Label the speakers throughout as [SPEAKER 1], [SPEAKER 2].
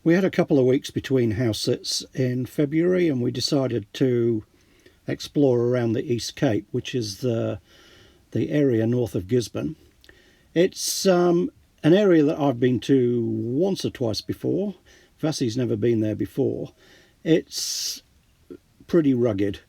[SPEAKER 1] We had a couple of weeks between house sits in February, and we decided to explore around the East Cape, which is the area north of Gisborne. It's an area that I've been to once or twice before. Vassie's never been there before. It's pretty rugged.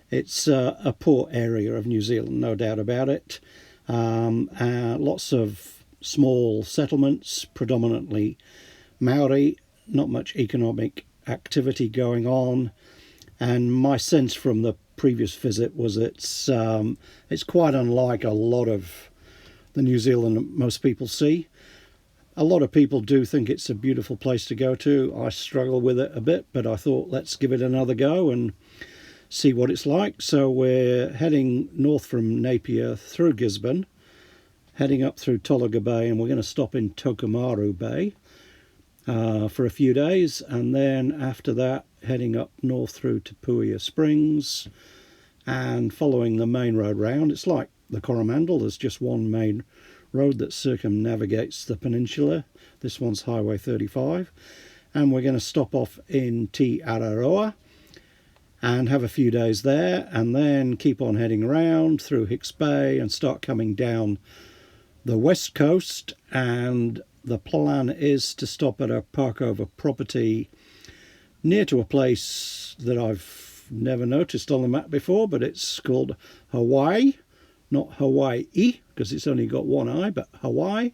[SPEAKER 1] It's a poor area of New Zealand, no doubt about it. Lots of small settlements, predominantly Maori, not much economic activity going on. And my sense from the previous visit was it's quite unlike a lot of the New Zealand most people see. A lot of people do think it's a beautiful place to go to. I struggle with it a bit, but I thought let's give it another go and see what it's like. So we're heading north from Napier through Gisborne, heading up through Tokomaru Bay, and we're going to stop in Tokomaru Bay for a few days, and then after that heading up north through to Puia Springs and following the main road round. It's like the Coromandel, there's just one main road that circumnavigates the peninsula. This one's Highway 35, and we're going to stop off in Te Araroa and have a few days there, and then keep on heading around through Hicks Bay and start coming down the west coast. And the plan is to stop at a park-over property near to a place that I've never noticed on the map before, but it's called Hawaii, not Hawaii, because it's only got one I, but Hawaii.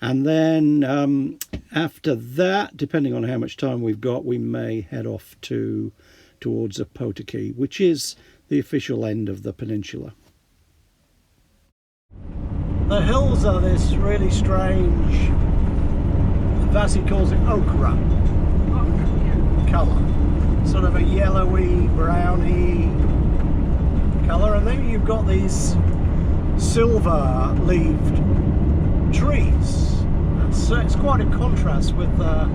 [SPEAKER 1] And then after that, depending on how much time we've got, we may head off towards Opotiki, which is the official end of the peninsula. The hills are this really strange, Vassie calls it ochre colour, sort of a yellowy, browny colour, and then you've got these silver-leaved trees. So it's quite a contrast with the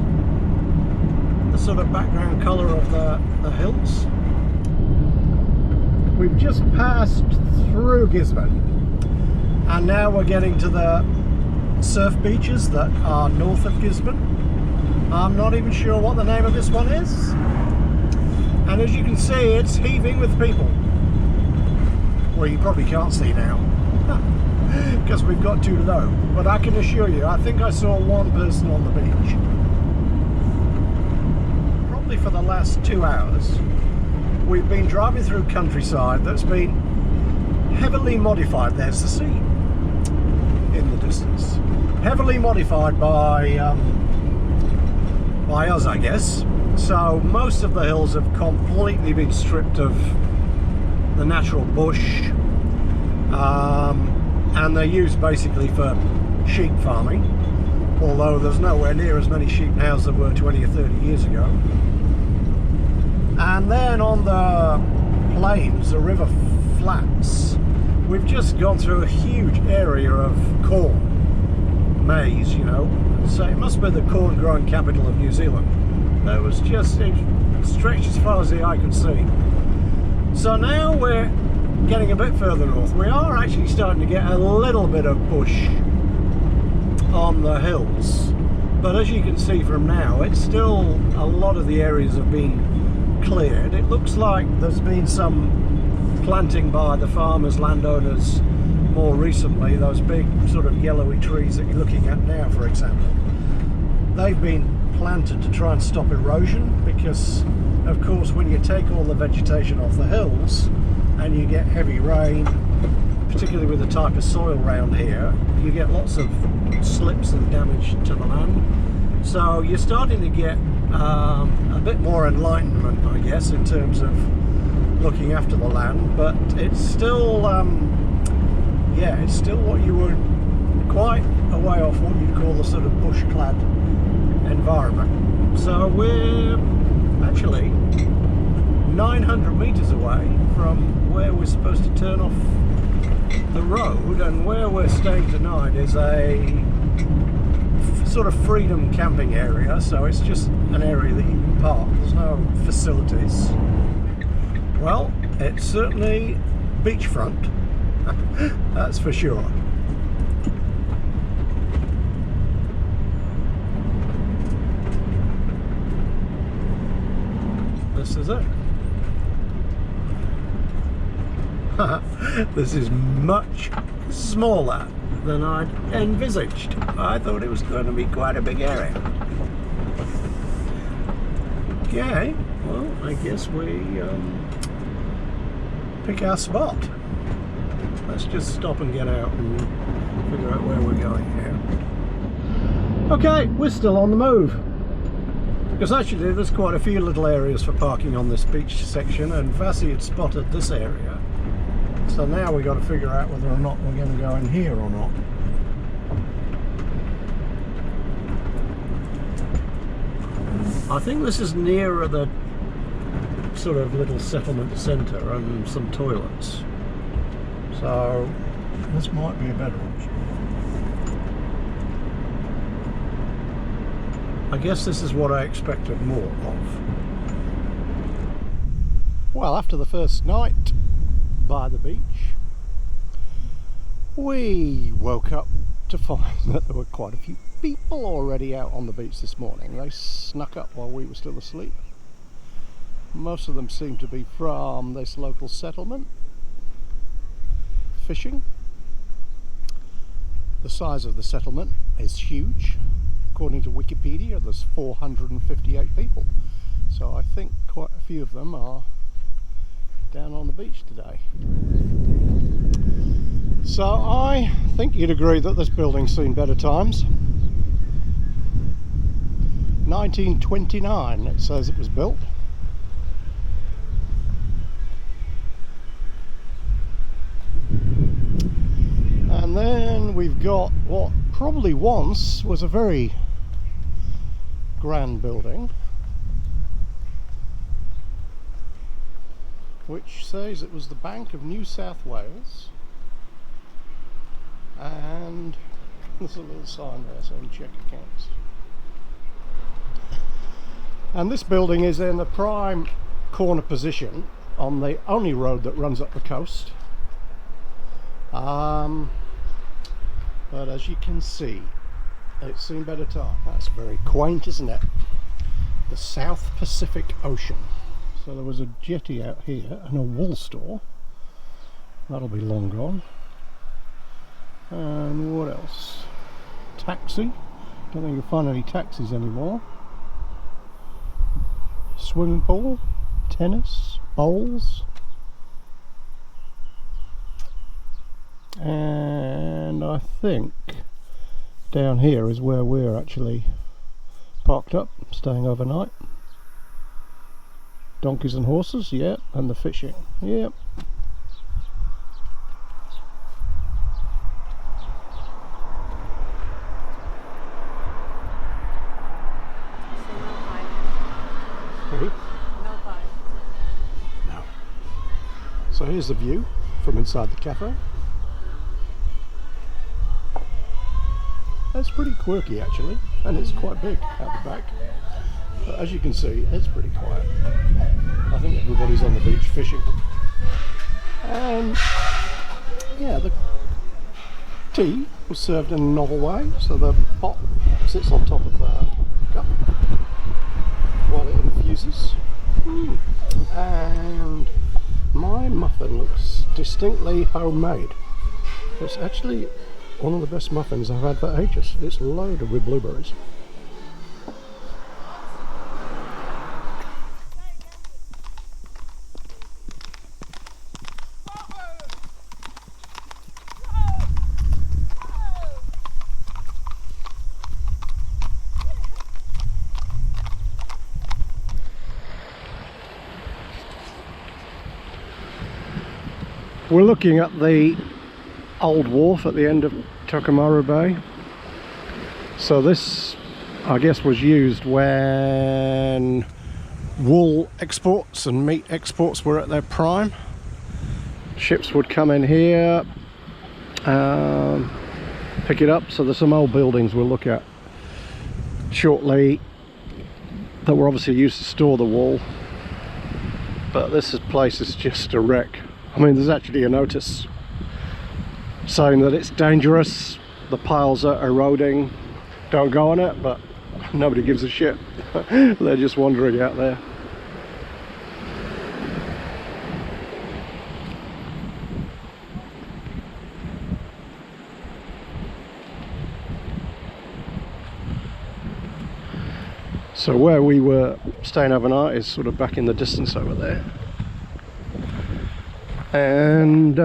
[SPEAKER 1] sort of background colour of the hills. We've just passed through Gisborne, and now we're getting to the surf beaches that are north of Gisborne. I'm not even sure what the name of this one is, and as you can see, it's heaving with people. Well, you probably can't see now because we've got too low, but I can assure you, I think I saw one person on the beach. Probably for the last 2 hours we've been driving through countryside that's been heavily modified. There's the sea in the distance, heavily modified by us, I guess. So most of the hills have completely been stripped of the natural bush, and they're used basically for sheep farming, although there's nowhere near as many sheep now as there were 20 or 30 years ago. And then on the plains, the river flats, we've just gone through a huge area of corn, maize, you know, so it must be the corn growing capital of New Zealand. It was just, it stretched as far as the eye can see. So now we're getting a bit further north. We are actually starting to get a little bit of bush on the hills, but as you can see from now, it's still, a lot of the areas have been cleared. It looks like there's been some planting by the farmers, landowners more recently. Those big sort of yellowy trees that you're looking at now, for example, they've been planted to try and stop erosion, because of course when you take all the vegetation off the hills and you get heavy rain, particularly with the type of soil around here, you get lots of slips and damage to the land. So you're starting to get a bit more enlightenment, I guess, in terms of looking after the land, but it's still yeah, it's still what you would, quite a way off what you'd call the sort of bush-clad environment. So we're actually 900 meters away from where we're supposed to turn off the road, and where we're staying tonight is a sort of freedom camping area, so it's just an area that you can park. There's no facilities. Well, it's certainly beachfront, that's for sure. this, is it? This is much smaller than I'd envisaged. I thought it was going to be quite a big area. Okay, well, I guess we pick our spot. Let's just stop and get out and figure out where we're going now. Okay, we're still on the move. Because actually there's quite a few little areas for parking on this beach section, and Vassie had spotted this area. So now we've got to figure out whether or not we're going to go in here or not. I think this is nearer the sort of little settlement centre and some toilets. So this might be a better option. I guess this is what I expected more of. Well, after the first night by the beach, we woke up to find that there were quite a few people already out on the beach this morning. They snuck up while we were still asleep. Most of them seem to be from this local settlement, fishing. The size of the settlement is huge. According to Wikipedia, there's 458 people. So I think quite a few of them are down on the beach today. So I think you'd agree that this building's seen better times. 1929 it says it was built. And then we've got what probably once was a very grand building, which says it was the Bank of New South Wales, and there's a little sign there saying check accounts. And this building is in a prime corner position on the only road that runs up the coast. But as you can see, it's seen better time. That's very quaint, isn't it? The South Pacific Ocean. So there was a jetty out here and a wool store. That'll be long gone. And what else? Taxi. Don't think you'll find any taxis anymore. Swimming pool, tennis, bowls. And I think down here is where we're actually parked up, staying overnight. Donkeys and horses, yep, and the fishing, yep. No. So here's the view from inside the cafe. It's pretty quirky actually, and it's quite big out the back. But as you can see, it's pretty quiet. I think everybody's on the beach fishing. And yeah, the tea was served in a novel way, so the pot sits on top of the cup while it infuses. And my muffin looks distinctly homemade. It's actually one of the best muffins I've had for ages. It's loaded with blueberries. We're looking at the old wharf at the end of Tokomaru Bay. So this, I guess, was used when wool exports and meat exports were at their prime. Ships would come in here, pick it up. So there's some old buildings we'll look at shortly that were obviously used to store the wool, but this place is just a wreck. I mean, there's actually a notice saying that it's dangerous, the piles are eroding, don't go on it, but nobody gives a shit. They're just wandering out there. So where we were staying overnight is sort of back in the distance over there. And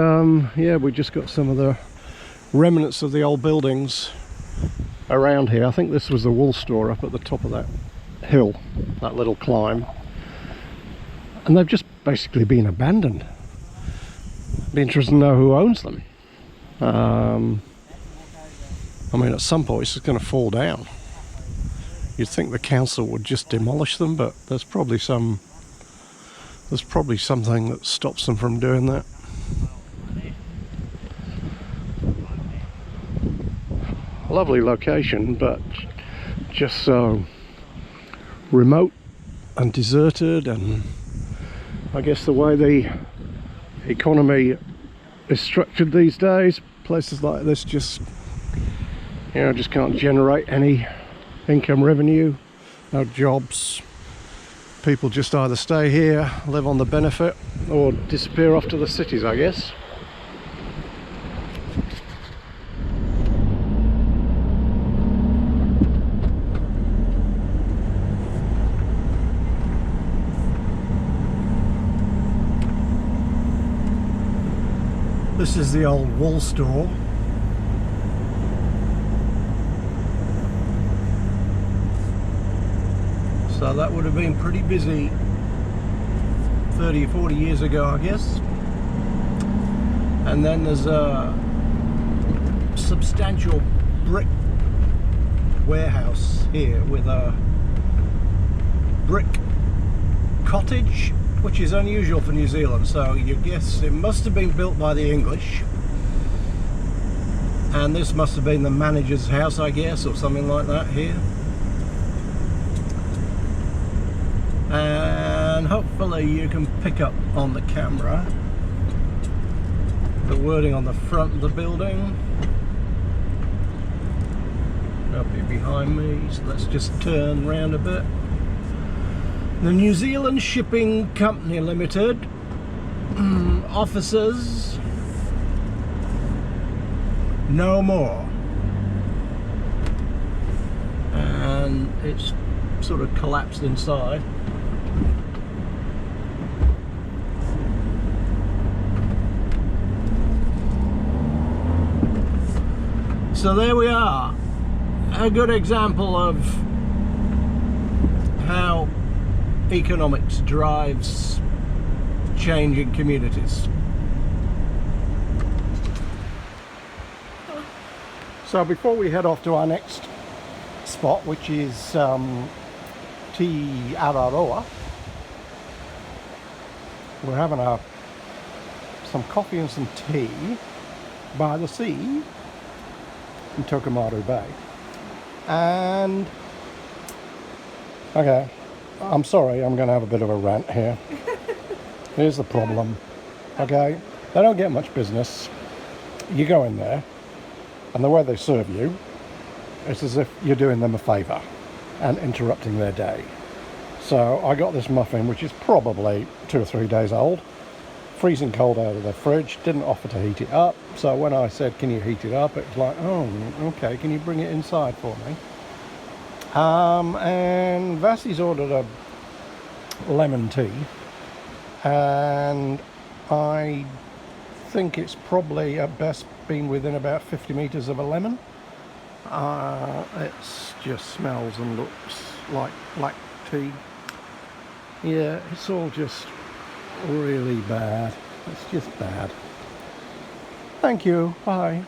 [SPEAKER 1] yeah, we just got some of the remnants of the old buildings around here. I think this was the wool store up at the top of that hill, that little climb. And they've just basically been abandoned. It'd be interesting to know who owns them. I mean, at some point it's going to fall down. You'd think the council would just demolish them, but there's probably something that stops them from doing that. Lovely location, but just so remote and deserted, and I guess the way the economy is structured these days, places like this just, you know, just can't generate any income revenue, no jobs. People just either stay here, live on the benefit, or disappear off to the cities, I guess. This is the old wool store. So that would have been pretty busy 30 or 40 years ago, I guess. And then there's a substantial brick warehouse here with a brick cottage, which is unusual for New Zealand. So you guess it must have been built by the English. And this must have been the manager's house, I guess, or something like that here. And hopefully you can pick up on the camera the wording on the front of the building. Up here behind me, so let's just turn round a bit. The New Zealand Shipping Company Limited, officers no more. And it's sort of collapsed inside. So there we are, a good example of how economics drives change in communities. So before we head off to our next spot, which is Te Araroa, we're having some coffee and some tea by the sea in Tokomaru Bay. And okay, I'm sorry, I'm going to have a bit of a rant here. Here's the problem. Okay, they don't get much business. You go in there, and the way they serve you, it's as if you're doing them a favour and interrupting their day. So I got this muffin, which is probably 2 or 3 days old, freezing cold out of the fridge, didn't offer to heat it up. So when I said, can you heat it up? It was like, oh, okay, can you bring it inside for me? And Vassie's ordered a lemon tea, and I think it's probably at best been within about 50 metres of a lemon. It just smells and looks like black tea. Yeah, it's all just really bad. It's just bad. Thank you. Bye.